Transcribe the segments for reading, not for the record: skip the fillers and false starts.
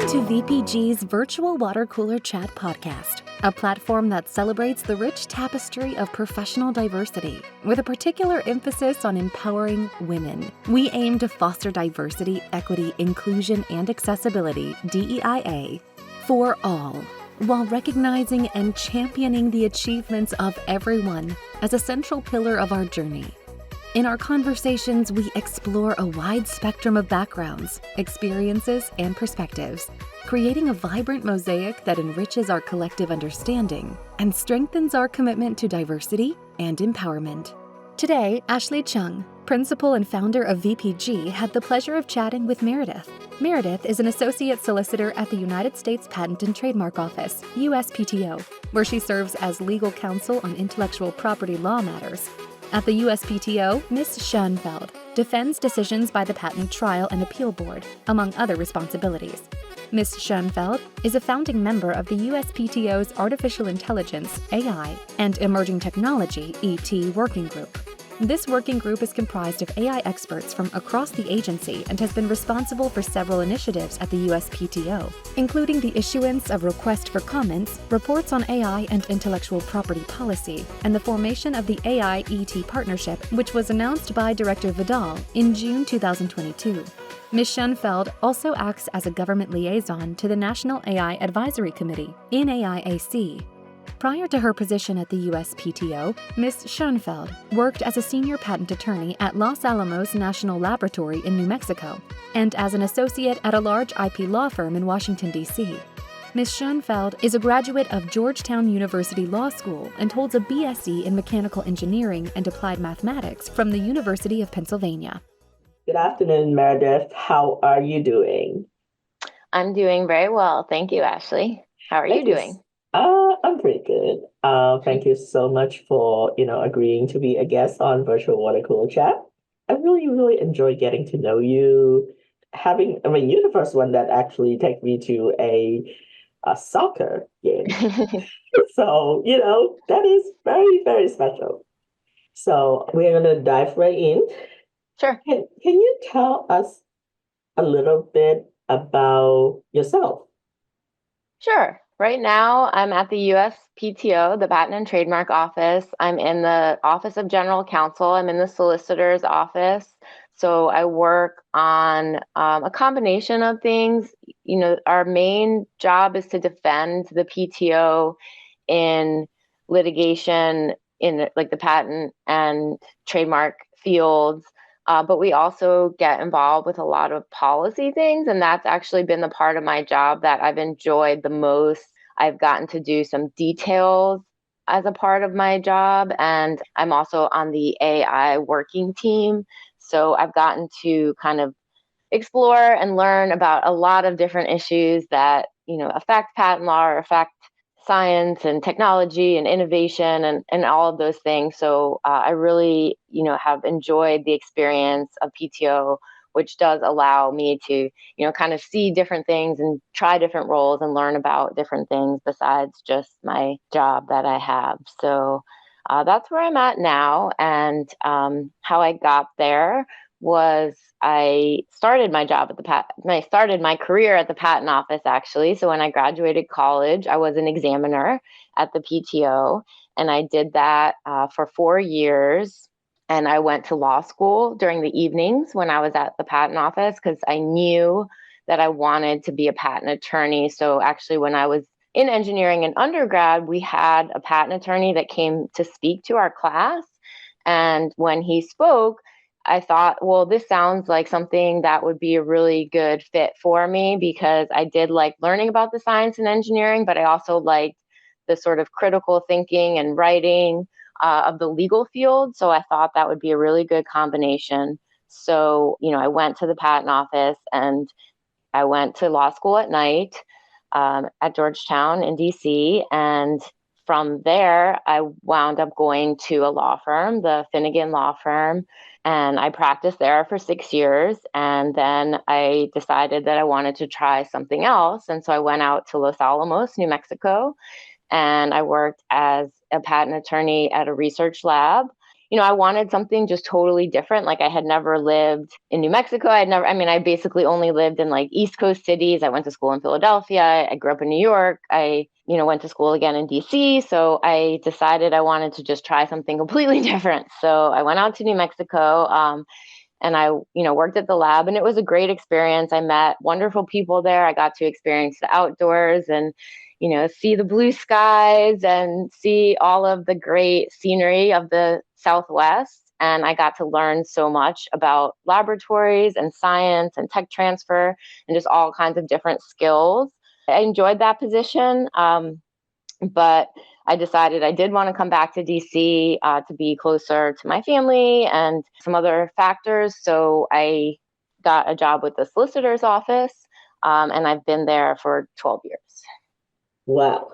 Welcome to VPG's Virtual Water Cooler Chat podcast, a platform that celebrates the rich tapestry of professional diversity, with a particular emphasis on empowering women. We aim to foster diversity, equity, inclusion, and accessibility, DEIA, for all, while recognizing and championing the achievements of everyone as a central pillar of our journey. In our conversations, we explore a wide spectrum of backgrounds, experiences, and perspectives, creating a vibrant mosaic that enriches our collective understanding and strengthens our commitment to diversity and empowerment. Today, Ashley Chung, principal and founder of VPG, had the pleasure of chatting with Meredith. Meredith is an Associate Solicitor at the United States Patent and Trademark Office, USPTO, where she serves as legal counsel on intellectual property law matters. At the USPTO, Ms. Schoenfeld defends decisions by the Patent Trial and Appeal Board, among other responsibilities. Ms. Schoenfeld is a founding member of the USPTO's Artificial Intelligence, AI, and Emerging Technology, ET, Working Group. This working group is comprised of AI experts from across the agency and has been responsible for several initiatives at the USPTO, including the issuance of request for comments, reports on AI and intellectual property policy, and the formation of the AI-ET partnership, which was announced by Director Vidal in June 2022. Ms. Schoenfeld also acts as a government liaison to the National AI Advisory Committee, NAIAC. Prior to her position at the USPTO, Ms. Schoenfeld worked as a senior patent attorney at Los Alamos National Laboratory in New Mexico and as an associate at a large IP law firm in Washington, D.C. Ms. Schoenfeld is a graduate of Georgetown University Law School and holds a BSc in Mechanical Engineering and Applied Mathematics from the University of Pennsylvania. Good afternoon, Meredith. How are you doing? I'm doing very well. Thank you, Ashley. How are you doing? I'm pretty good. Thank you so much for, agreeing to be a guest on Virtual Water Cooler Chat. I really enjoy getting to know you. You're the first one that actually took me to a soccer game. So, that is very special. So we're going to dive right in. Sure. Can you tell us a little bit about yourself? Sure. Right now, I'm at the USPTO, the Patent and Trademark Office. I'm in the Office of General Counsel. I'm in the Solicitor's Office. So I work on a combination of things. Our main job is to defend the PTO in litigation in like the patent and trademark fields. But we also get involved with a lot of policy things, and that's actually been the part of my job that I've enjoyed the most. I've gotten to do some details as a part of my job, and I'm also on the AI working team. So I've gotten to kind of explore and learn about a lot of different issues that, affect patent law or affect science and technology and innovation and all of those things. So I really, have enjoyed the experience of PTO, which does allow me to, kind of see different things and try different roles and learn about different things besides just my job that I have. So that's where I'm at now. And how I got there was I started my job at I started my career at the patent office, actually. So when I graduated college, I was an examiner at the PTO, and I did that for 4 years. And I went to law school during the evenings when I was at the patent office because I knew that I wanted to be a patent attorney. So actually, when I was in engineering in undergrad, we had a patent attorney that came to speak to our class. And when he spoke, I thought, well, this sounds like something that would be a really good fit for me because I did like learning about the science and engineering, but I also liked the sort of critical thinking and writing of the legal field. So I thought that would be a really good combination. So, I went to the patent office and I went to law school at night at Georgetown in DC. And from there, I wound up going to a law firm, the Finnegan Law Firm. And I practiced there for 6 years. And then I decided that I wanted to try something else. And so I went out to Los Alamos, New Mexico, and I worked as a patent attorney at a research lab. I wanted something just totally different. Like I had never lived in New Mexico. I basically only lived in like East Coast cities. I went to school in Philadelphia. I grew up in New York. I went to school again in DC. So I decided I wanted to just try something completely different. So I went out to New Mexico. And I, worked at the lab, and it was a great experience. I met wonderful people there. I got to experience the outdoors and, see the blue skies and see all of the great scenery of the Southwest. And I got to learn so much about laboratories and science and tech transfer and just all kinds of different skills. I enjoyed that position. But I decided I did want to come back to DC to be closer to my family and some other factors. So I got a job with the solicitor's office, and I've been there for 12 years. Wow.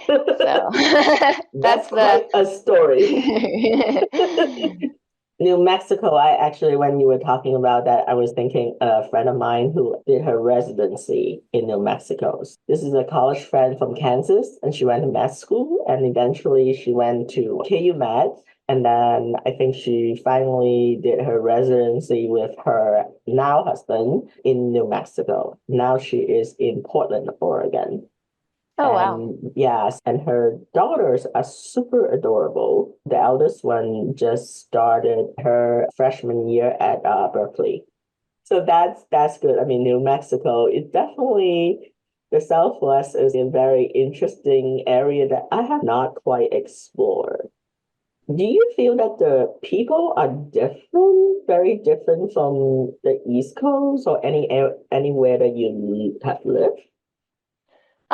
So That's quite a story. New Mexico, when you were talking about that, I was thinking a friend of mine who did her residency in New Mexico. This is a college friend from Kansas, and she went to med school, and eventually she went to KU Med. And then I think she finally did her residency with her now husband in New Mexico. Now she is in Portland, Oregon. Oh, wow. And yes, and her daughters are super adorable. The eldest one just started her freshman year at Berkeley. So that's good. I mean, New Mexico, it definitely, the Southwest is a very interesting area that I have not quite explored. Do you feel that the people are different, very different from the East Coast or anywhere that you have lived?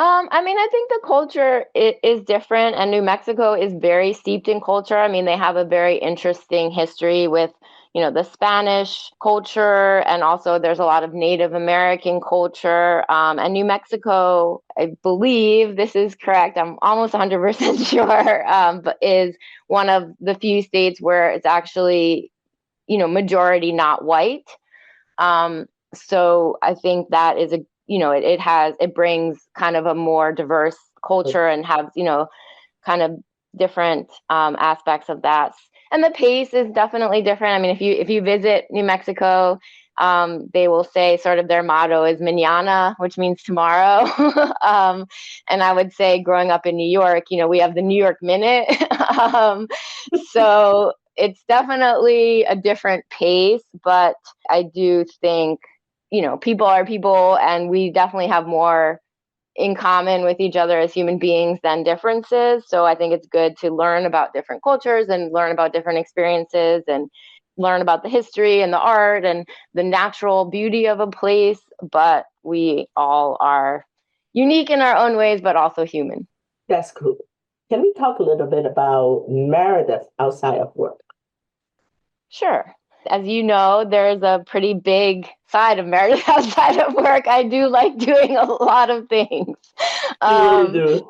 I think the culture is different, and New Mexico is very steeped in culture. I mean, they have a very interesting history with, the Spanish culture, and also there's a lot of Native American culture. And New Mexico, I believe this is correct, I'm almost 100% sure, but is one of the few states where it's actually, majority not white. So I think that is it brings kind of a more diverse culture and has, kind of different aspects of that. And the pace is definitely different. I mean, if you visit New Mexico, they will say sort of their motto is mañana, which means tomorrow. And I would say growing up in New York, we have the New York Minute. So it's definitely a different pace, but I do think, people are people, and we definitely have more in common with each other as human beings than differences. So I think it's good to learn about different cultures and learn about different experiences and learn about the history and the art and the natural beauty of a place. But we all are unique in our own ways, but also human. That's cool. Can we talk a little bit about Meredith outside of work? Sure. As you know, there's a pretty big side of Meredith outside of work. I do like doing a lot of things. You really do.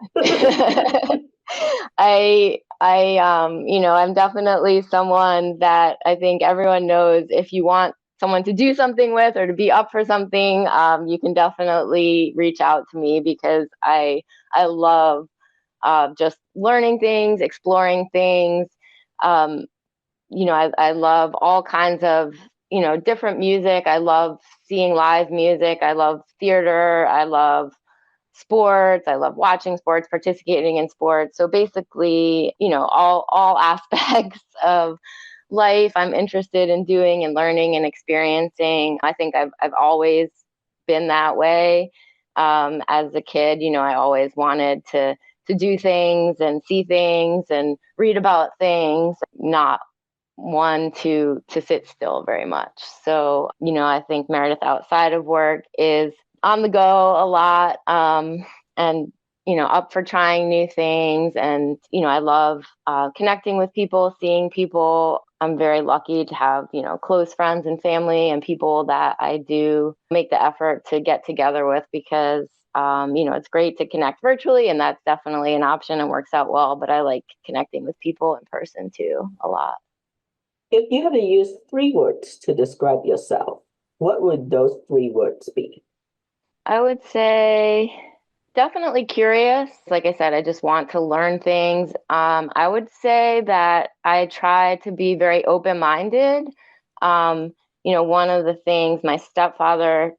I'm definitely someone that I think everyone knows if you want someone to do something with or to be up for something, you can definitely reach out to me because I love just learning things, exploring things. I love all kinds of, different music. I love seeing live music. I love theater. I love sports. I love watching sports, participating in sports. So basically, all aspects of life I'm interested in doing and learning and experiencing. I think I've always been that way. As a kid, I always wanted to do things and see things and read about things, not one to sit still very much. So, I think Meredith outside of work is on the go a lot, and, up for trying new things. And, I love connecting with people, seeing people. I'm very lucky to have, close friends and family and people that I do make the effort to get together with because, it's great to connect virtually, and that's definitely an option and works out well. But I like connecting with people in person too a lot. If you had to use 3 words to describe yourself, what would those 3 words be? I would say definitely curious. Like I said, I just want to learn things. I would say that I try to be very open-minded. One of the things my stepfather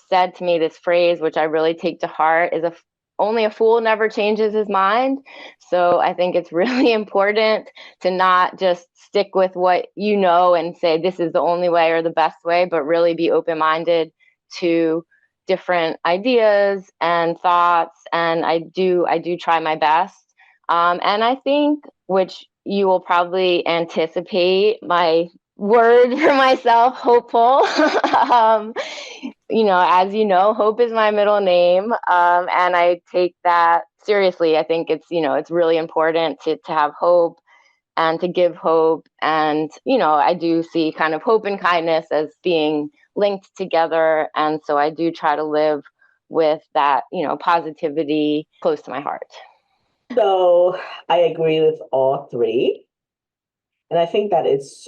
said to me, this phrase, which I really take to heart, is only a fool never changes his mind. So I think it's really important to not just stick with what you know and say this is the only way or the best way, but really be open-minded to different ideas and thoughts. And I do try my best. And I think, which you will probably anticipate my word for myself, hopeful. um, as you know, hope is my middle name. And I take that seriously. I think it's really important to have hope and to give hope. And, I do see kind of hope and kindness as being linked together. And so I do try to live with that, positivity close to my heart. So I agree with all three. And I think that it's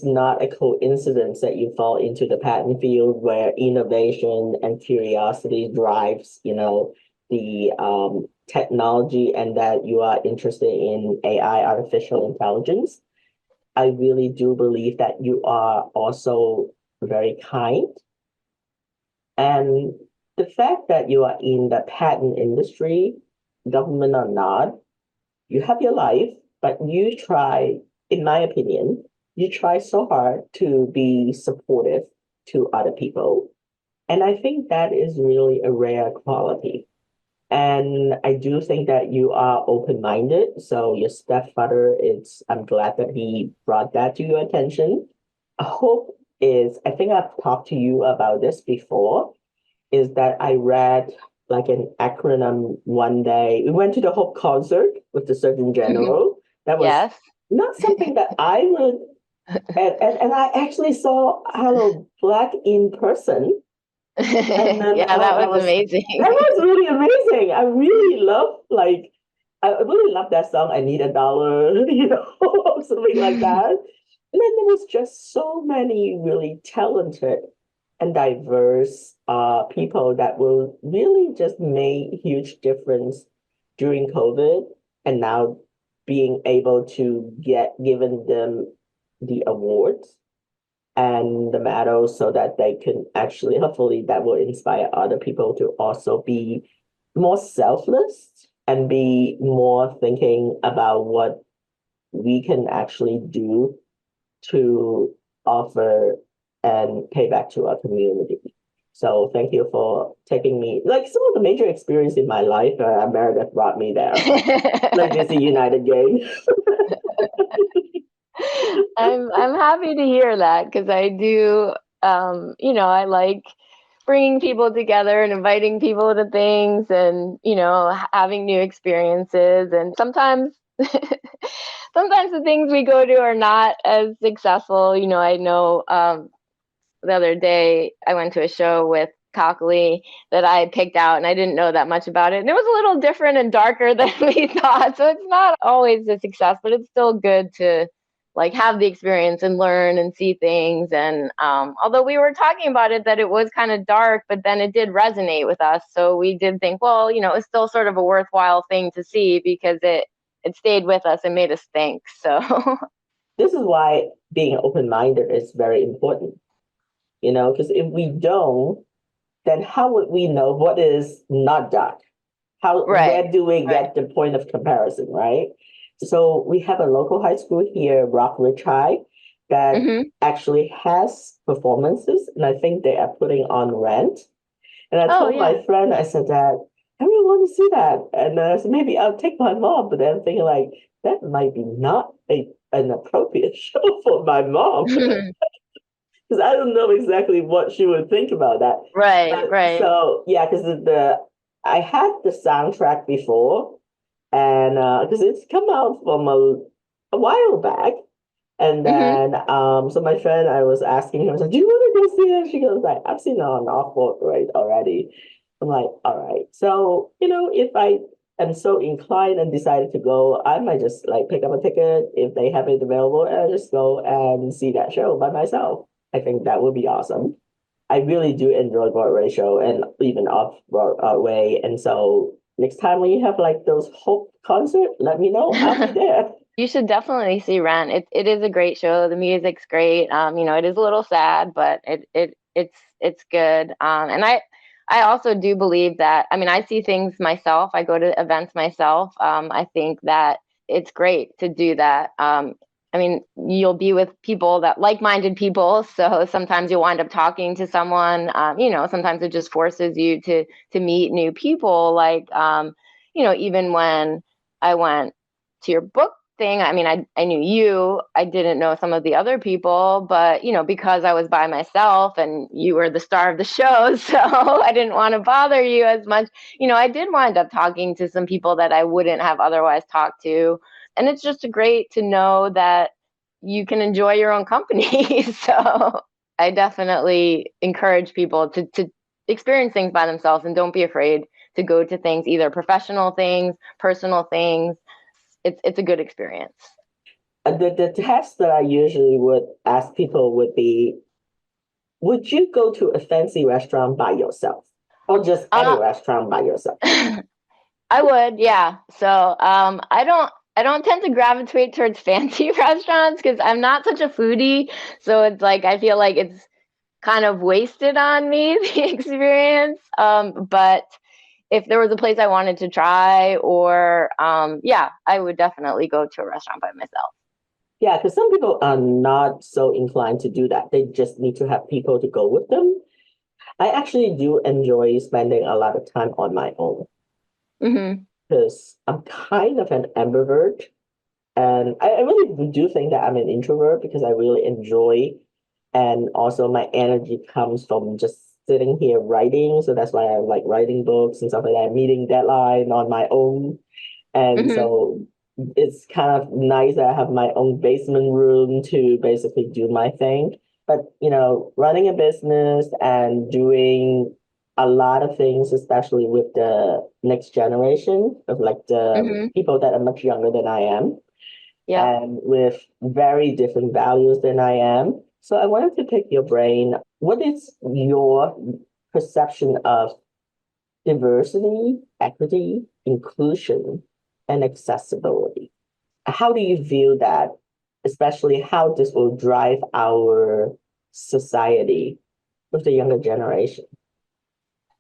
not a coincidence that you fall into the patent field where innovation and curiosity drives, the technology, and that you are interested in AI, artificial intelligence. I really do believe that you are also very kind. And the fact that you are in the patent industry, government or not, you have your life, but you try, in my opinion, you try so hard to be supportive to other people. And I think that is really a rare quality. And I do think that you are open-minded. So your stepfather, I'm glad that he brought that to your attention. Hope I think I've talked to you about this before, is that I read like an acronym one day. We went to the Hope concert with the Surgeon General. That was Yes. not something that I would, and I actually saw Hello Black in person. And then Yeah, that was amazing. That was really amazing. I really love that song. I Need a Dollar, something like that. And then there was just so many really talented and diverse people that will really just make huge difference during COVID, and now being able to get given them the awards and the medals so that they can actually, hopefully that will inspire other people to also be more selfless and be more thinking about what we can actually do to offer and pay back to our community. So thank you for taking me, like some of the major experience in my life, Meredith brought me there, like this United game. I'm happy to hear that, because I do, I like bringing people together and inviting people to things and, having new experiences. And sometimes the things we go to are not as successful. I know the other day I went to a show with Cocklee that I had picked out, and I didn't know that much about it. And it was a little different and darker than we thought. So it's not always a success, but it's still good to have the experience and learn and see things. And although we were talking about it, that it was kind of dark, but then it did resonate with us. So we did think, well, it's still sort of a worthwhile thing to see, because it stayed with us and made us think. So this is why being open-minded is very important, because if we don't, then how would we know what is not dark? Where do we get the point of comparison, right? So we have a local high school here, Rockridge High, that actually has performances, and I think they are putting on Rent. And I told my friend, I said that I really want to see that, and I said maybe I'll take my mom. But then I'm thinking like that might be not an appropriate show for my mom. Because I don't know exactly what she would think about that. Right. So yeah, because I had the soundtrack before, and because it's come out from a while back, and then so my friend, I was asking her, I was like, "Do you want to go see it?" She goes like, "I've seen it on Off-Broadway already." I'm like, "All right." So if I am so inclined and decided to go, I might just like pick up a ticket if they have it available, and I just go and see that show by myself. I think that would be awesome. I really do enjoy Broadway show and even off Broadway, and so next time when you have like those Hope concert, let me know. I'll be there. You should definitely see Rent. It is a great show. The music's great. It is a little sad, but it's good. And I also do believe that, I see things myself. I go to events myself. I think that it's great to do that. You'll be with people that like-minded people. So sometimes you'll wind up talking to someone, sometimes it just forces you to meet new people. Like, even when I went to your book thing, I knew you, I didn't know some of the other people, but, because I was by myself and you were the star of the show, so I didn't want to bother you as much. I did wind up talking to some people that I wouldn't have otherwise talked to. And it's just great to know that you can enjoy your own company. So I definitely encourage people to experience things by themselves, and don't be afraid to go to things, either professional things, personal things. It's a good experience. The test that I usually would ask people would be, would you go to a fancy restaurant by yourself, or just any restaurant by yourself? I would, yeah. So I don't tend to gravitate towards fancy restaurants because I'm not such a foodie. So it's like I feel like it's kind of wasted on me, the experience. But if there was a place I wanted to try, or I would definitely go to a restaurant by myself. Yeah, because some people are not so inclined to do that. They just need to have people to go with them. I actually do enjoy spending a lot of time on my own, because I'm kind of an ambivert. And I really do think that I'm an introvert because I really enjoy, and also my energy comes from just sitting here writing. So that's why I like writing books and stuff like that, meeting deadline on my own. And so it's kind of nice that I have my own basement room to basically do my thing. But, running a business and doing a lot of things, especially with the next generation of like the people that are much younger than I am, and with very different values than I am. So I wanted to pick your brain. What is your perception of diversity, equity, inclusion, and accessibility? How do you view that, especially how this will drive our society with the younger generation?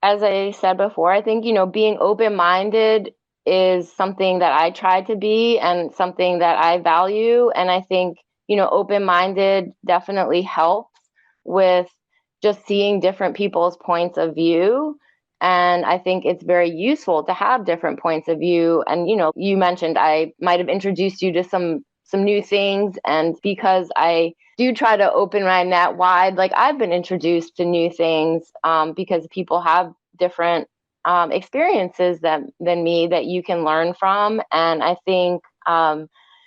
As I said before, I think, being open-minded is something that I try to be and something that I value. And I think, open-minded definitely helps with just seeing different people's points of view. And I think it's very useful to have different points of view. And, you mentioned I might have introduced you to some new things. And because I do try to open my net wide, like I've been introduced to new things because people have different experiences than me that you can learn from. And I think,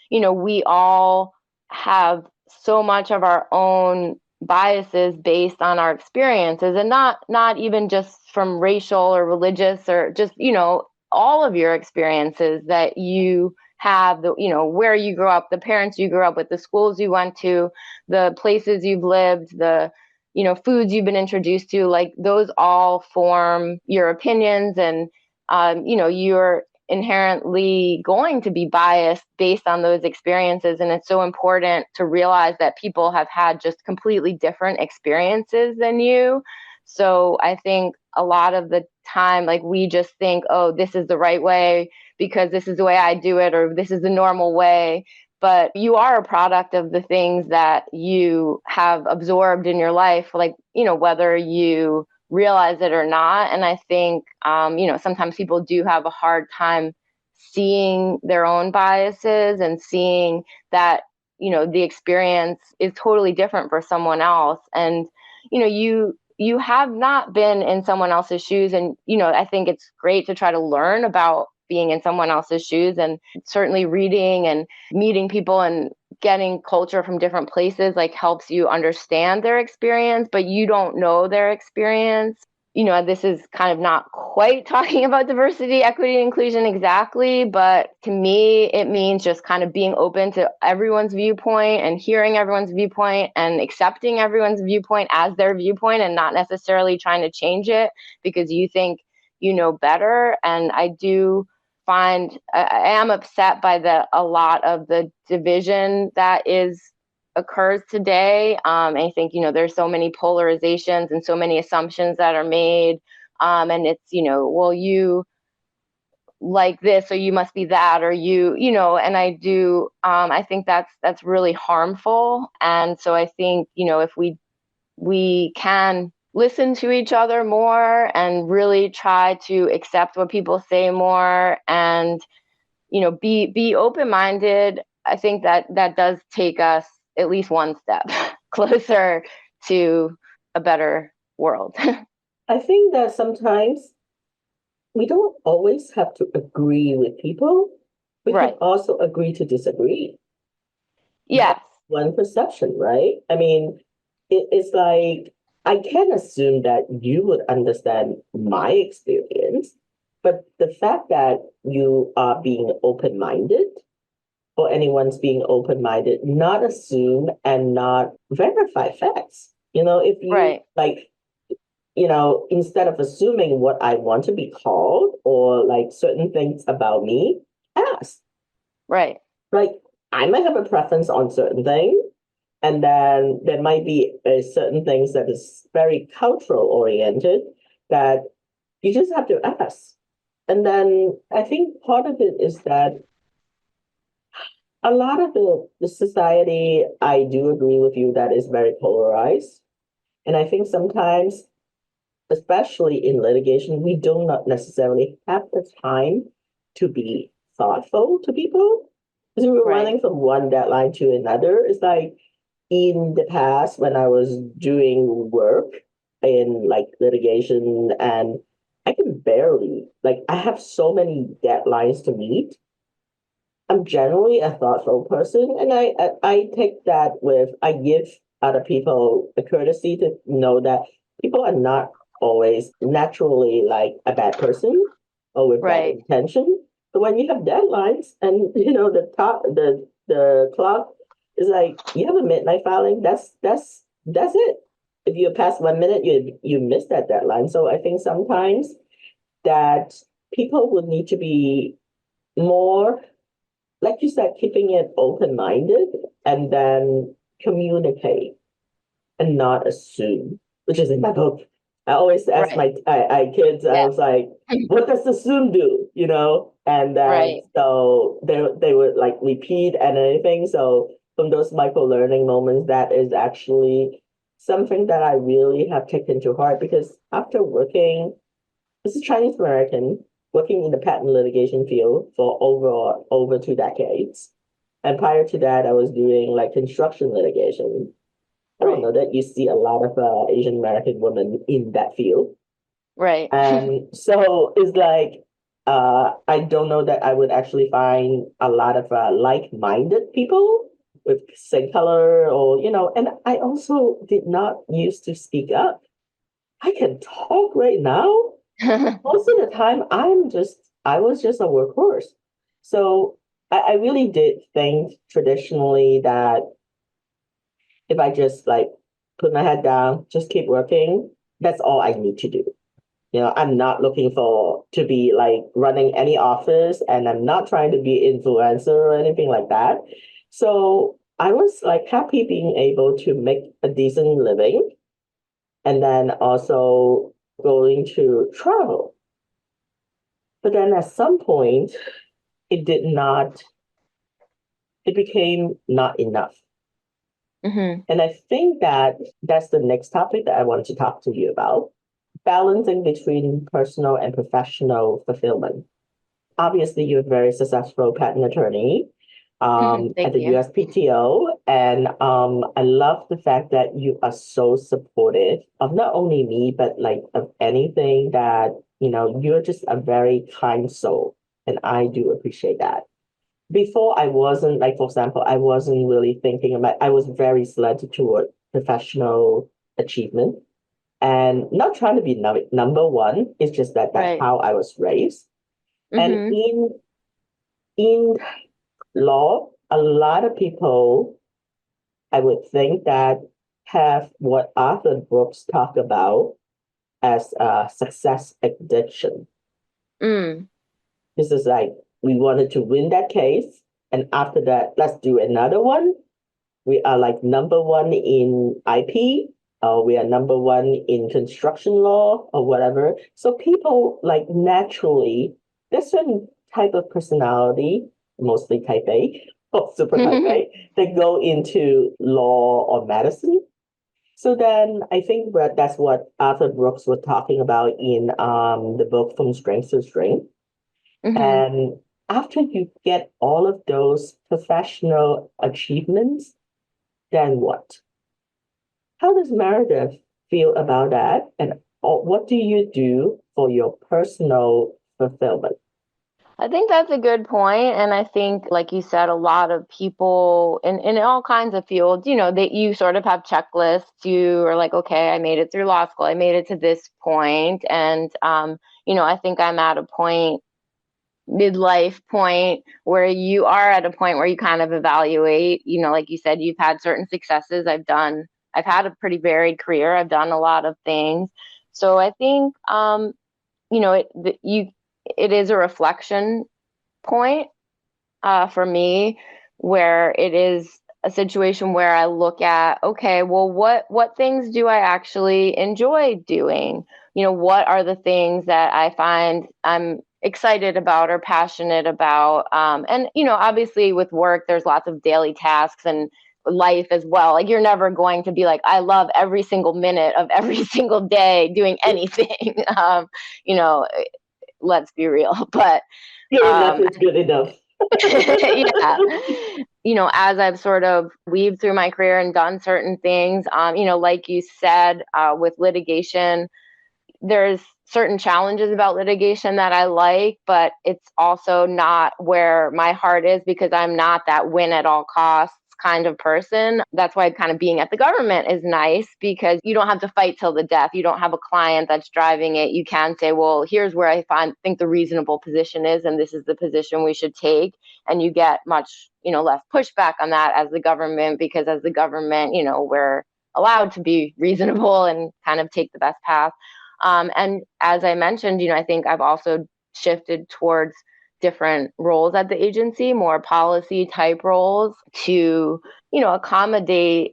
we all have so much of our own biases based on our experiences, and not even just from racial or religious or just, all of your experiences that you have, where you grew up, the parents you grew up with, the schools you went to, the places you've lived, the, foods you've been introduced to, like those all form your opinions. And, you're inherently going to be biased based on those experiences. And it's so important to realize that people have had just completely different experiences than you. So I think a lot of the time, like we just think, oh, this is the right way because this is the way I do it, or this is the normal way. But you are a product of the things that you have absorbed in your life, like, whether you realize it or not. And I think, sometimes people do have a hard time seeing their own biases and seeing that, the experience is totally different for someone else. And, you have not been in someone else's shoes. And, I think it's great to try to learn about being in someone else's shoes, and certainly reading and meeting people and getting culture from different places like helps you understand their experience, but you don't know their experience. This is kind of not quite talking about diversity, equity, and inclusion exactly, but to me, it means just kind of being open to everyone's viewpoint and hearing everyone's viewpoint and accepting everyone's viewpoint as their viewpoint, and not necessarily trying to change it because you think you know better. And I do find I am upset by a lot of the division that occurs today. I think, there's so many polarizations and so many assumptions that are made. And it's, well, you like this, or you must be that, or and I think that's really harmful. And so I think, if we can listen to each other more and really try to accept what people say more, and be open-minded, I think that does take us at least one step closer to a better world. I think that sometimes we don't always have to agree with people. We Right. can also agree to disagree. Yes. That's one perception, right? I mean, it's like I can assume that you would understand my experience, but the fact that you are being open-minded, or anyone's being open-minded, not assume and not verify facts. If you Right. instead of assuming what I want to be called or like certain things about me, ask. Right. Like, I might have a preference on certain things, and then there might be certain things that is very cultural oriented that you just have to ask. And then I think part of it is that a lot of the society, I do agree with you, that is very polarized. And I think sometimes, especially in litigation, we do not necessarily have the time to be thoughtful to people. Because we were Right. running from one deadline to another. It's like in the past when I was doing work in like litigation, and I can barely, like, I have so many deadlines to meet. I'm generally a thoughtful person, and I take that I give other people a courtesy to know that people are not always naturally like a bad person or with bad Right. intention. But when you have deadlines and the clock is like you have a midnight filing, that's it. If you pass 1 minute, you miss that deadline. So I think sometimes that people would need to be more, like you said, keeping it open-minded and then communicate and not assume, which is in my book. I always ask Right. my kids, I Yeah. was like, what does assume do? And then Right. so they would like repeat and anything. So from those micro learning moments, that is actually something that I really have taken to heart, because after working, this is Chinese American, working in the patent litigation field for over 2 decades. And prior to that, I was doing like construction litigation. I don't Right. know that you see a lot of Asian American women in that field. Right. And so it's like, I don't know that I would actually find a lot of like-minded people with same color, and I also did not used to speak up. I can talk right now. Most of the time, I was just a workhorse. So I really did think traditionally that if I just like put my head down, just keep working, that's all I need to do. I'm not looking for to be like running any office, and I'm not trying to be influencer or anything like that. So I was like happy being able to make a decent living, and then also going to travel. But then at some point, it did not, it became not enough. Mm-hmm. And I think that that's the next topic that I want to talk to you about: balancing between personal and professional fulfillment. Obviously, you're a very successful patent attorney Thank at the you. USPTO. And I love the fact that you are so supportive of not only me, but like of anything that, you're just a very kind soul. And I do appreciate that. Before, I wasn't, like, for example, I wasn't really thinking about, I was very slanted toward professional achievement and not trying to be number one. It's just that that's Right. how I was raised. And Mm-hmm. in law, a lot of people, I would think, that have what Arthur Brooks talked about, as a success addiction. This is like, we wanted to win that case, and after that, let's do another one. We are like number one in IP, we are number one in construction law or whatever. So people like naturally, there's certain type of personality, mostly type A or super type A, that go into law or medicine. So then I think that's what Arthur Brooks was talking about in the book From Strength to Strength. And after you get all of those professional achievements, then what? How does Meredith feel about that? And what do you do for your personal fulfillment? I think that's a good point. And I think, like you said, a lot of people in all kinds of fields, that you sort of have checklists. You are like, okay, I made it through law school. I made it to this point. And, I think I'm at a point, midlife point, where you are at a point where you kind of evaluate, like you said, you've had certain successes. I've had a pretty varied career. I've done a lot of things. So I think, it is a reflection point for me, where it is a situation where I look at, okay, well, what things do I actually enjoy doing? What are the things that I find I'm excited about or passionate about? And, obviously with work, there's lots of daily tasks and life as well. Like, you're never going to be like, I love every single minute of every single day doing anything. Let's be real. But enough is good enough. yeah. As I've sort of weaved through my career and done certain things, like you said, with litigation, there's certain challenges about litigation that I like, but it's also not where my heart is, because I'm not that win at all costs kind of person. That's why kind of being at the government is nice, because you don't have to fight till the death. You don't have a client that's driving it. You can say, well, here's where I think the reasonable position is, and this is the position we should take. And you get much, less pushback on that as the government, because as the government, we're allowed to be reasonable and kind of take the best path. And as I mentioned, I think I've also shifted towards different roles at the agency, more policy type roles, to, accommodate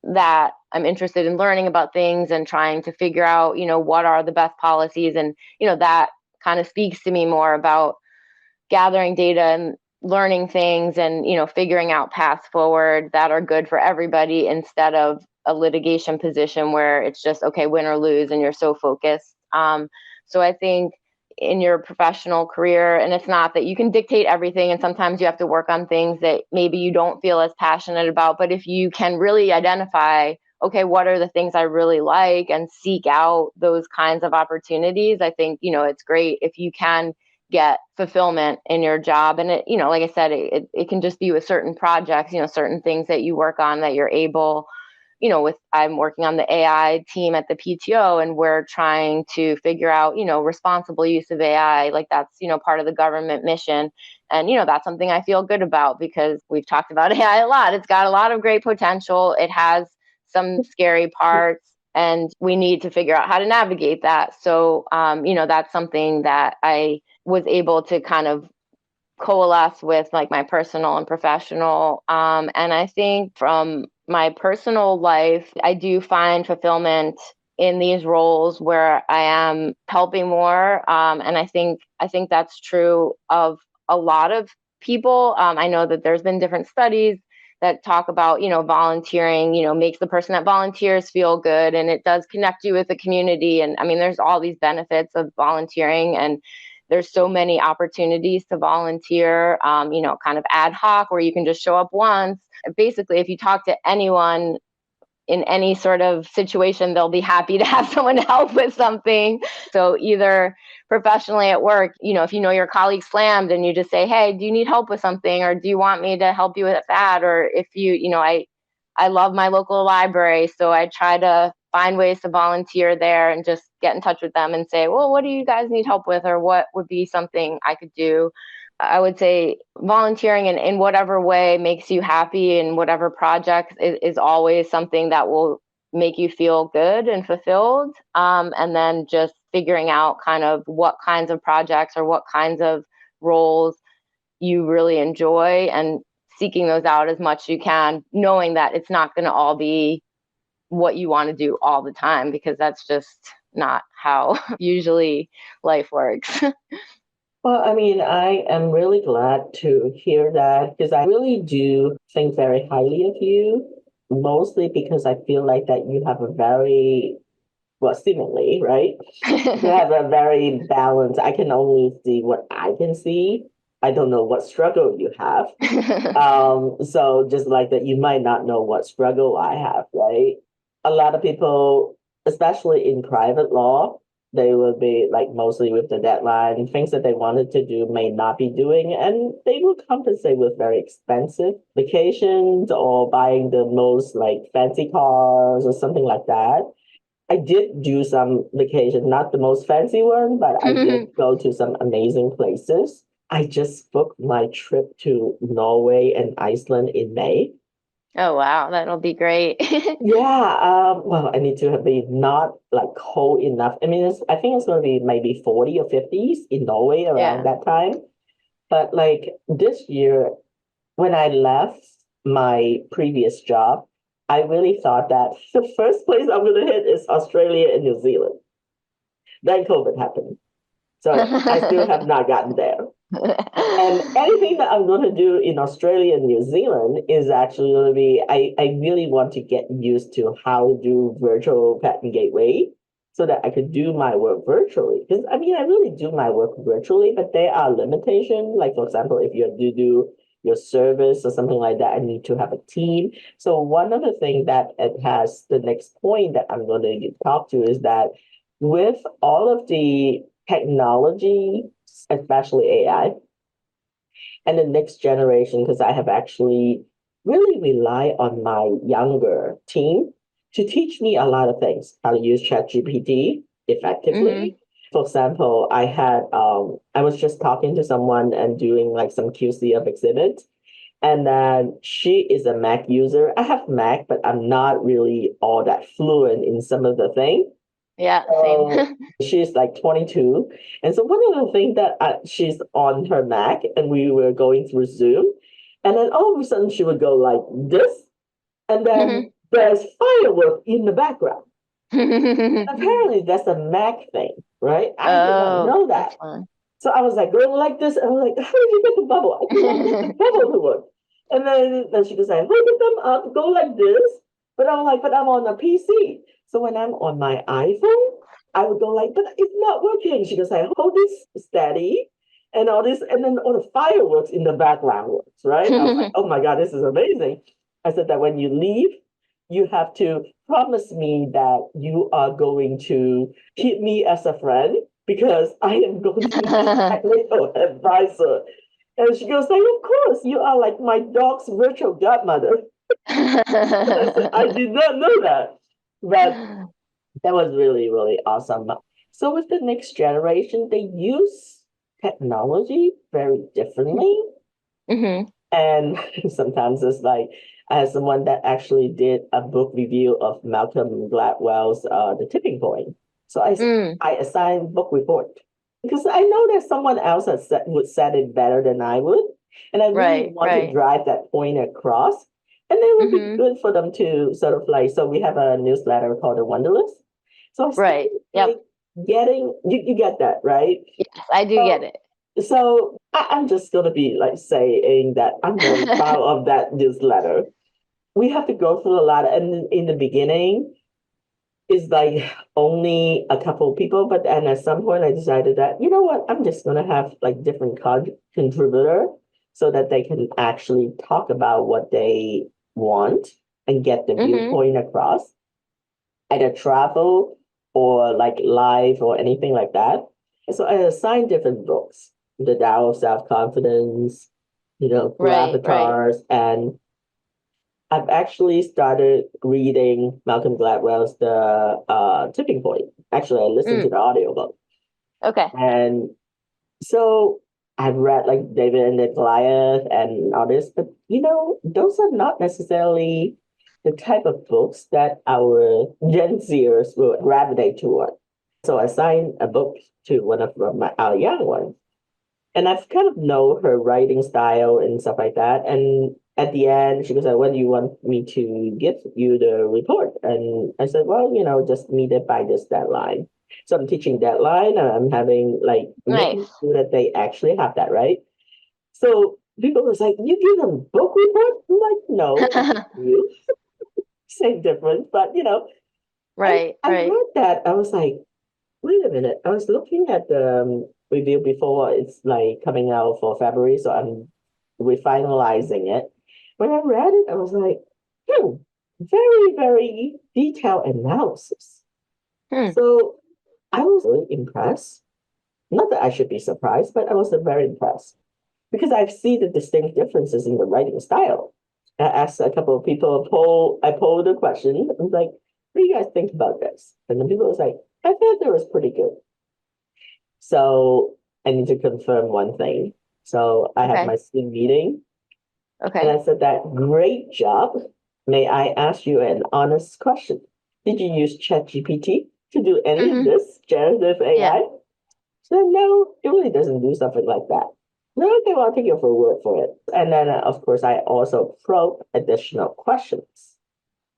that I'm interested in learning about things and trying to figure out, what are the best policies. And, that kind of speaks to me more about gathering data and learning things and, figuring out paths forward that are good for everybody, instead of a litigation position where it's just, okay, win or lose, and you're so focused. So I think in your professional career, and it's not that you can dictate everything, and sometimes you have to work on things that maybe you don't feel as passionate about, but if you can really identify, okay, what are the things I really like, and seek out those kinds of opportunities, I think, it's great if you can get fulfillment in your job. And it, like I said, it can just be with certain projects, certain things that you work on that you're able, I'm working on the AI team at the PTO, and we're trying to figure out, responsible use of AI. Like, that's, part of the government mission. And, that's something I feel good about, because we've talked about AI a lot. It's got a lot of great potential. It has some scary parts, and we need to figure out how to navigate that. So, that's something that I was able to kind of coalesce with, like, my personal and professional. And I think from my personal life, I do find fulfillment in these roles where I am helping more. And I think that's true of a lot of people. I know that there's been different studies that talk about, volunteering, makes the person that volunteers feel good, and it does connect you with the community. And I mean, there's all these benefits of volunteering, and there's so many opportunities to volunteer, kind of ad hoc, where you can just show up once. Basically, if you talk to anyone in any sort of situation, they'll be happy to have someone help with something. So either professionally at work, if your colleague slammed and you just say, hey, do you need help with something? Or do you want me to help you with that? Or if I love my local library, so I try to find ways to volunteer there and just get in touch with them and say, well, what do you guys need help with? Or what would be something I could do? I would say volunteering in whatever way makes you happy, in whatever project, is always something that will make you feel good and fulfilled. And then just figuring out kind of what kinds of projects or what kinds of roles you really enjoy and seeking those out as much as you can, knowing that it's not going to all be what you want to do all the time, because that's just not how usually life works. Well, I mean, I am really glad to hear that because I really do think very highly of you, mostly because I feel like that you have a very, well, seemingly, right? You have a very balanced, I can only see what I can see. I don't know what struggle you have. So just like that, you might not know what struggle I have, right? A lot of people, especially in private law, they will be like mostly with the deadline, things that they wanted to do may not be doing, and they will compensate with very expensive vacations or buying the most like fancy cars or something like that. I did do some vacation, not the most fancy one, but I did go to some amazing places. I just booked my trip to Norway and Iceland in May. Oh, wow. That'll be great. Yeah, well, I need to be not like cold enough. I mean, I think it's going to be maybe 40 or 50s in Norway around Yeah. that time. But like this year, when I left my previous job, I really thought that the first place I'm going to hit is Australia and New Zealand. Then COVID happened. So I still have not gotten there. And anything that I'm going to do in Australia and New Zealand is actually going to be, I really want to get used to how to do virtual patent gateway so that I could do my work virtually. Because I mean, I really do my work virtually, but there are limitations. Like, for example, if you do your service or something like that, I need to have a team. So one of the things that it has, the next point that I'm going to talk to is that with all of the technology, especially AI, and the next generation, because I have actually really rely on my younger team to teach me a lot of things, how to use ChatGPT effectively. For example, I was just talking to someone and doing like some QC of exhibit. And then she is a Mac user. I have Mac, but I'm not really all that fluent in some of the things. Yeah, So same. she's like 22. And so one of the things that she's on her Mac and we were going through Zoom. And then all of a sudden she would go like this. And then there's fireworks in the background. Apparently that's a Mac thing, right? I did not Oh, know that's that. fun. So I was like going like this. And I was like, how did you get the bubble? I cannot get the bubble to work. And then she could say, hold the thumb up, go like this. But I'm like, but I'm on a PC. So when I'm on my iPhone, I would go like, but it's not working. She could say, hold this steady and all this. And then all the fireworks in the background works, right? I was like, oh my God, this is amazing. I said that when you leave, you have to promise me that you are going to keep me as a friend because I am going to be a technical advisor. And she goes, like, of course, you are like my dog's virtual godmother. I said, I did not know that. But that was really, really awesome. So with the next generation, they use technology very differently. And sometimes it's like, as someone that actually did a book review of Malcolm Gladwell's The Tipping Point. So I assigned book report because I know that someone else would said it better than I would. And I really want to drive that point across. And it would be good for them to sort of like, so we have a newsletter called The Wonderlist. So I started like getting, you get that, right? Yes, I do get it. So I'm just going to be like saying that I'm very proud of that newsletter. We have to go through a lot. And in the beginning, it's like only a couple of people. But then at some point, I decided that, you know what, I'm just going to have like different contributor so that they can actually talk about what they want and get the viewpoint across, either travel or like live or anything like that. So I assigned different books, The Tao of Self-Confidence, Gravatars, and I've actually started reading Malcolm Gladwell's The Tipping Point. Actually, I listened to the audiobook. Okay. And so I've read like David and the Goliath and all this, but those are not necessarily the type of books that our Gen Zers will gravitate toward. So I assigned a book to one of our young ones. And I've kind of know her writing style and stuff like that. And at the end, she goes, when do you want me to give you the report? And I said, well, just meet it by this deadline. So I'm teaching deadline and I'm having making Nice. sure that they actually have that, right? So people was like, you give them book report? I'm like, no, you. Same difference, but Right, I right. read that. I was like, wait a minute. I was looking at the review before it's coming out for February, so I'm refinalizing it. When I read it, I was like, very, very detailed analysis. Hmm. So I was really impressed. Not that I should be surprised, but I was very impressed because I see the distinct differences in the writing style. I asked a couple of people, I polled a question. I was like, what do you guys think about this? And then people was like, I thought it was pretty good. So I need to confirm one thing. So I have Okay. my Zoom meeting and Okay. I said that great job. May I ask you an honest question? Did you use ChatGPT to do any of this generative Yeah. AI? So no, it really doesn't do something like that. No, okay, well, I'll take your word for it. And then, of course, I also probe additional questions.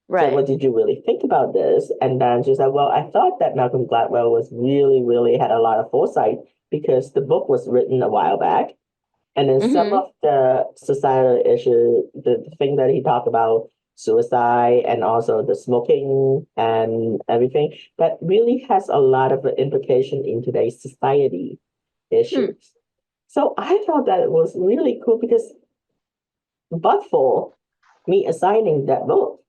So Right. what did you really think about this? And then she said, well, I thought that Malcolm Gladwell was really, really had a lot of foresight because the book was written a while back. And then some Mm-hmm. of the societal issues, the thing that he talked about, suicide and also the smoking and everything, that really has a lot of implication in today's society Hmm. issues. So I thought that it was really cool because but for me assigning that book,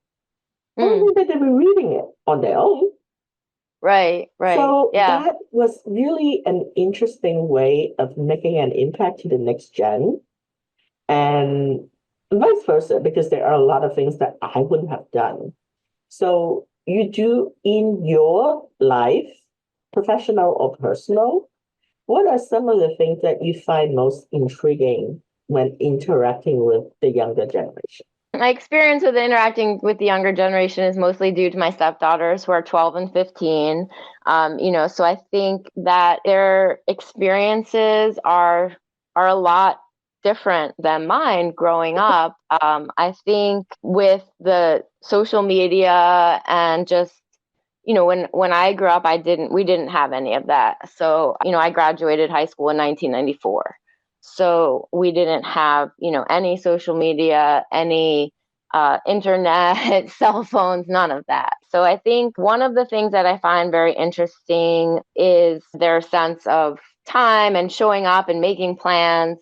I don't Hmm. think that they were reading it on their own. Right, right. So Yeah. that was really an interesting way of making an impact to the next gen and vice versa, because there are a lot of things that I wouldn't have done. So you do in your life, professional or personal, what are some of the things that you find most intriguing when interacting with the younger generation? My experience with interacting with the younger generation is mostly due to my stepdaughters who are 12 and 15. So I think that their experiences are a lot different than mine growing up. I think with the social media and just when I grew up, we didn't have any of that. So, I graduated high school in 1994. So we didn't have, any social media, any internet, cell phones, none of that. So I think one of the things that I find very interesting is their sense of time and showing up and making plans.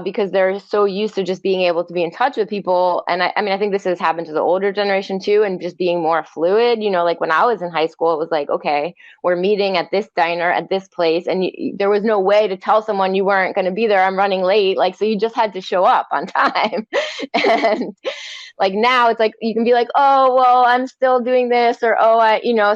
Because they're so used to just being able to be in touch with people. And I mean, I think this has happened to the older generation too, and just being more fluid. Like when I was in high school, it was like, okay, we're meeting at this diner at this place. And there was no way to tell someone you weren't going to be there. I'm running late. So you just had to show up on time. And now it's like, you can be like, oh, well, I'm still doing this, or, oh,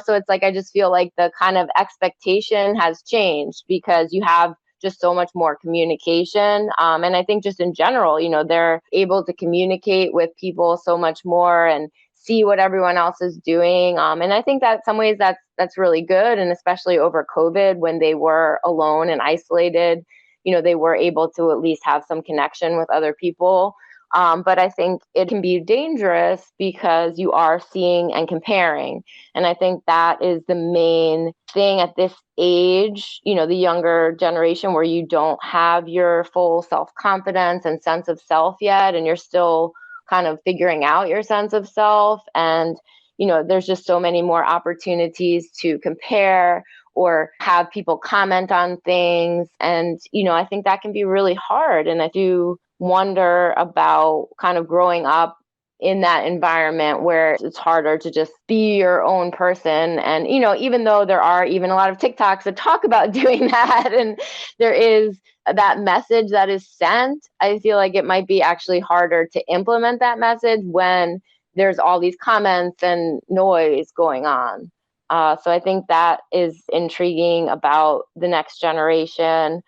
so it's like, I just feel like the kind of expectation has changed because you have just so much more communication. And I think just in general, they're able to communicate with people so much more and see what everyone else is doing. And I think that in some ways that's really good. And especially over COVID, when they were alone and isolated, they were able to at least have some connection with other people. But I think it can be dangerous because you are seeing and comparing. And I think that is the main thing at this age, the younger generation, where you don't have your full self-confidence and sense of self yet, and you're still kind of figuring out your sense of self. And, there's just so many more opportunities to compare or have people comment on things. And, I think that can be really hard. And I do wonder about kind of growing up in that environment where it's harder to just be your own person. And, even though there are even a lot of TikToks that talk about doing that, and there is that message that is sent, I feel like it might be actually harder to implement that message when there's all these comments and noise going on. So I think that is intriguing about the next generation.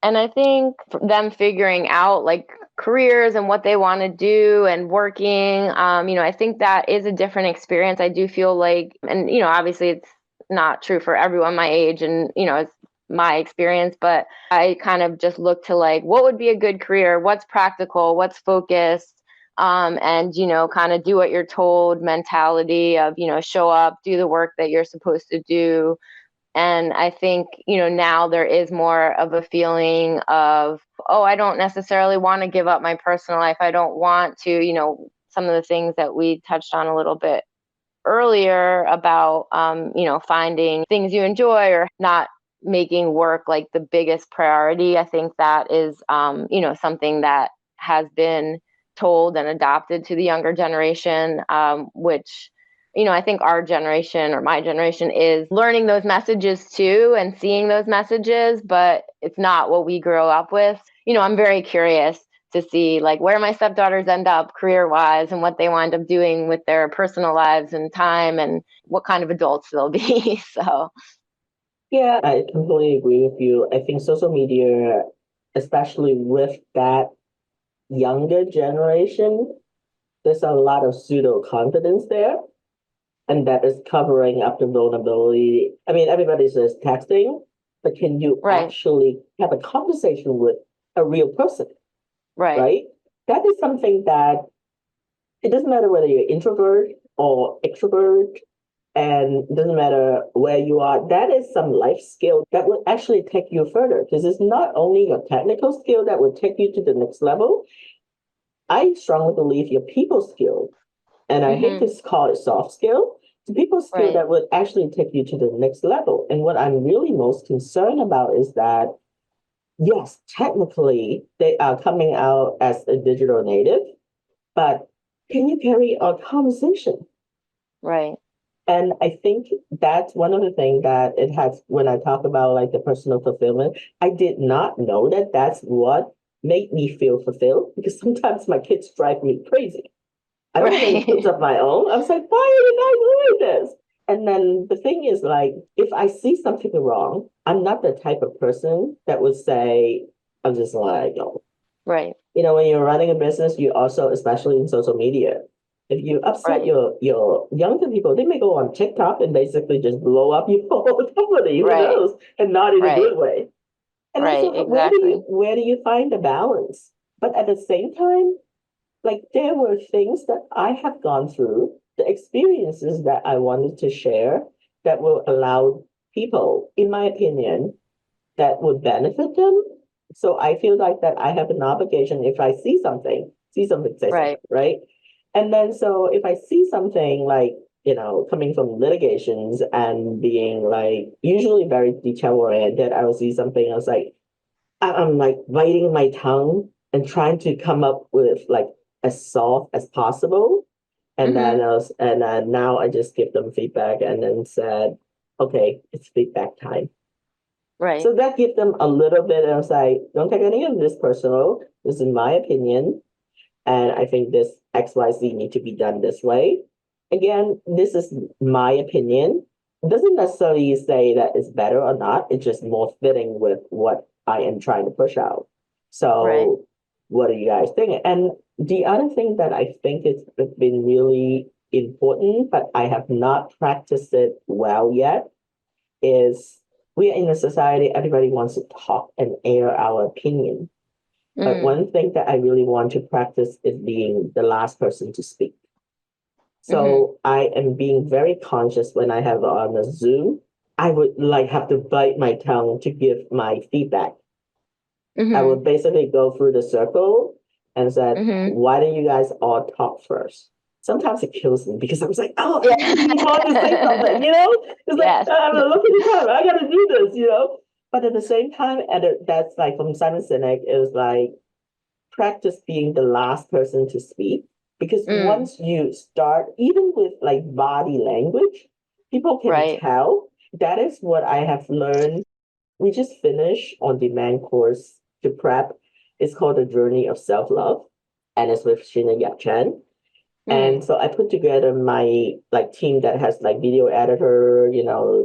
And I think them figuring out careers and what they want to do and working. I think that is a different experience. I do feel like, and, obviously it's not true for everyone my age and, it's my experience, but I kind of just look to like, what would be a good career? What's practical? What's focused? And, kind of do what you're told mentality of, show up, do the work that you're supposed to do. And I think, now there is more of a feeling of, oh, I don't necessarily want to give up my personal life. I don't want to, some of the things that we touched on a little bit earlier about, finding things you enjoy or not making work like the biggest priority. I think that is, something that has been told and adopted to the younger generation, which I think our generation or my generation is learning those messages too and seeing those messages, but it's not what we grew up with. I'm very curious to see like where my stepdaughters end up career-wise and what they wind up doing with their personal lives and time and what kind of adults they'll be. So. Yeah, I completely agree with you. I think social media, especially with that younger generation, there's a lot of pseudo confidence there. And that is covering up the vulnerability. I mean, everybody's just texting, but can you actually have a conversation with a real person? Right? That is something that it doesn't matter whether you're introvert or extrovert, and it doesn't matter where you are. That is some life skill that will actually take you further because it's not only your technical skill that will take you to the next level. I strongly believe your people skill, and I hate to call it soft skill, the people skill that would actually take you to the next level. And what I'm really most concerned about is that, yes, technically they are coming out as a digital native, but can you carry a conversation? Right. And I think that's one of the things that it has, when I talk about like the personal fulfillment, I did not know that that's what made me feel fulfilled because sometimes my kids drive me crazy. I don't have any kids of my own. I was like, why are you not doing this? And then the thing is like, if I see something wrong, I'm not the type of person that would say, I'm just like, oh. Right. When you're running a business, you also, especially in social media, if you upset your younger people, they may go on TikTok and basically just blow up your whole company, who knows, and not in a good way. And then so where do you find the balance? But at the same time, like there were things that I have gone through, the experiences that I wanted to share that will allow people, in my opinion, that would benefit them. So I feel like that I have an obligation if I see something, say something, right? And then so if I see something like, coming from litigations and being like usually very detail oriented, I will see something, I was like, I'm like biting my tongue and trying to come up with like as soft as possible. And then now I just give them feedback and then said, okay, it's feedback time. Right. So that gives them a little bit of like, don't take any of this personal. This is my opinion. And I think this XYZ need to be done this way. Again, this is my opinion. It doesn't necessarily say that it's better or not. It's just more fitting with what I am trying to push out. So what do you guys think? And the other thing that I think has been really important, but I have not practiced it well yet, is we are in a society, everybody wants to talk and air our opinion. But one thing that I really want to practice is being the last person to speak. So I am being very conscious when I have on a Zoom, I would like have to bite my tongue to give my feedback. I would basically go through the circle and said, why don't you guys all talk first? Sometimes it kills me because I was like, oh, I really want to say something, It's like, I'm looking at the time, I got to do this, But at the same time, that's like from Simon Sinek, it was like, practice being the last person to speak. Because once you start, even with like body language, people can tell. That is what I have learned. We just finished on-demand course to prep. It's called The Journey of Self-Love, and it's with Sheena Yap-Chan. And so I put together my like team that has like video editor,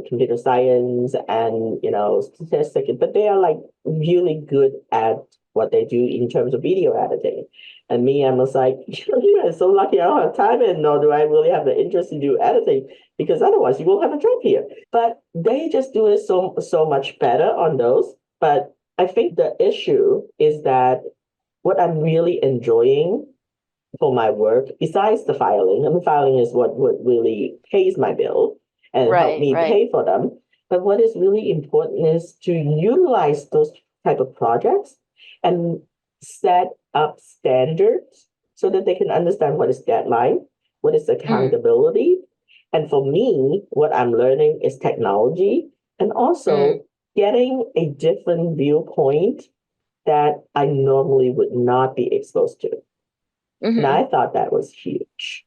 computer science and, statistics, but they are like really good at what they do in terms of video editing. And me, I was like, you guys are so lucky I don't have time, and nor do I really have the interest to do editing, because otherwise you won't have a job here. But they just do it so much better on those. But I think the issue is that what I'm really enjoying for my work, besides the filing, and the filing is what really pays my bill and help me pay for them. But what is really important is to utilize those type of projects and set up standards so that they can understand what is deadline, what is accountability. And for me, what I'm learning is technology, and also getting a different viewpoint that I normally would not be exposed to. And I thought that was huge.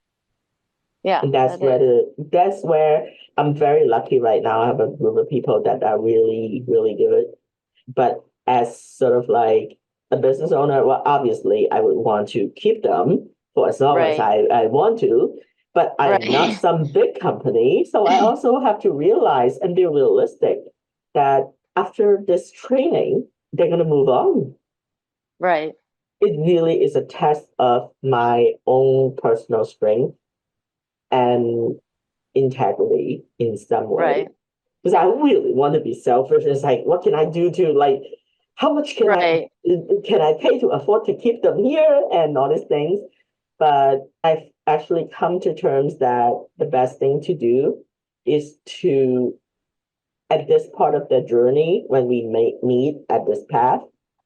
Yeah. And that's where I'm very lucky right now. I have a group of people that are really, really good. But as sort of like a business owner, well, obviously I would want to keep them for as long as I want to, but I am not some big company. So I also have to realize and be realistic that after this training, they're going to move on. Right. It really is a test of my own personal strength and integrity in some way. Because I really want to be selfish. It's like, what can I do to, like, how much can I pay to afford to keep them here and all these things? But I've actually come to terms that the best thing to do is to, at this part of the journey, when we meet at this path,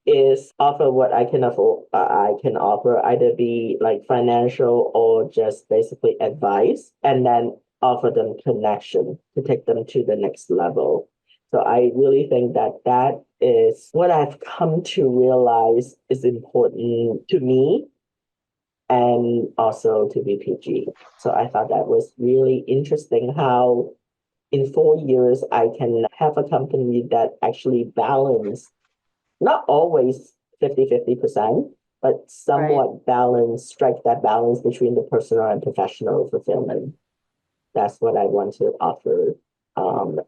is offer what I can afford. I can offer either be like financial or just basically advice, and then offer them connection to take them to the next level. So I really think that is what I've come to realize is important to me and also to BPG. So I thought that was really interesting how in 4 years I can have a company that actually balance, not always 50%, but somewhat strike that balance between the personal and professional fulfillment. That's what I want to offer.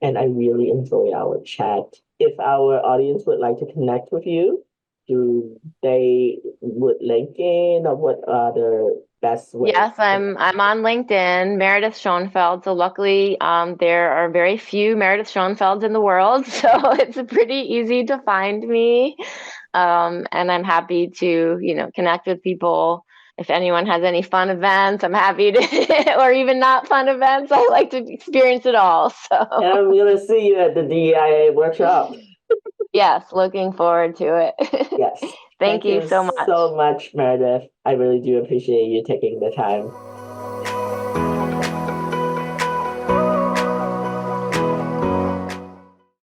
And I really enjoy our chat. If our audience would like to connect with you, do they would LinkedIn, or what are the best ways? Yes, I'm on LinkedIn, Meredith Schoenfeld. So luckily, there are very few Meredith Schoenfelds in the world, so it's pretty easy to find me. And I'm happy to, connect with people. If anyone has any fun events, I'm happy to, or even not fun events, I like to experience it all. So and I'm going to see you at the DEIA workshop. Yes, looking forward to it. Yes. Thank you so much. So much, Meredith. I really do appreciate you taking the time.